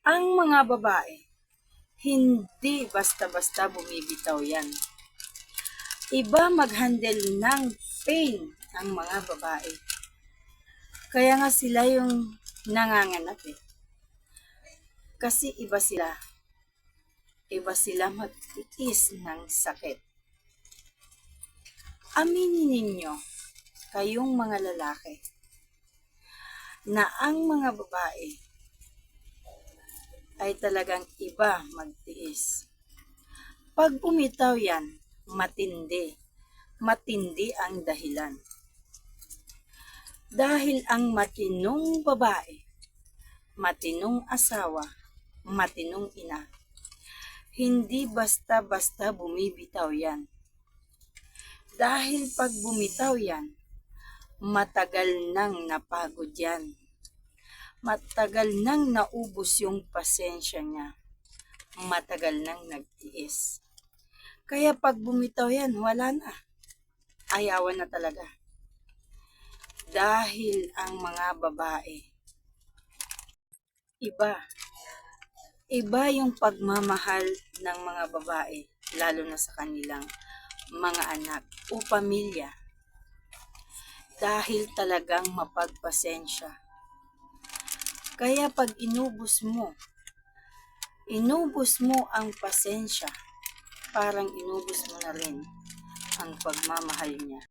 Ang mga babae, hindi basta-basta bumibitaw yan. Iba mag-handle ng pain ang mga babae. Kaya nga sila yung nanganganap eh. Kasi iba sila. Iba sila magtiis ng sakit. Aminin ninyo, kayong mga lalaki, na ang mga babae ay talagang iba magtiis. Pag bumitaw yan, matindi. Matindi ang dahilan. Dahil ang matinong babae, matinong asawa, matinong ina, hindi basta-basta bumibitaw yan. Dahil pag bumitaw yan, matagal nang napagod yan. Matagal nang naubos yung pasensya niya. Matagal nang nagtiis. Kaya pag bumitaw yan, wala na. Ayawan na talaga. Dahil ang mga babae, iba. Iba yung pagmamahal ng mga babae, lalo na sa kanilang mga anak o pamilya. Dahil talagang mapagpasensya. Kaya pag inubos mo ang pasensya, parang inubos mo na rin ang pagmamahal niya.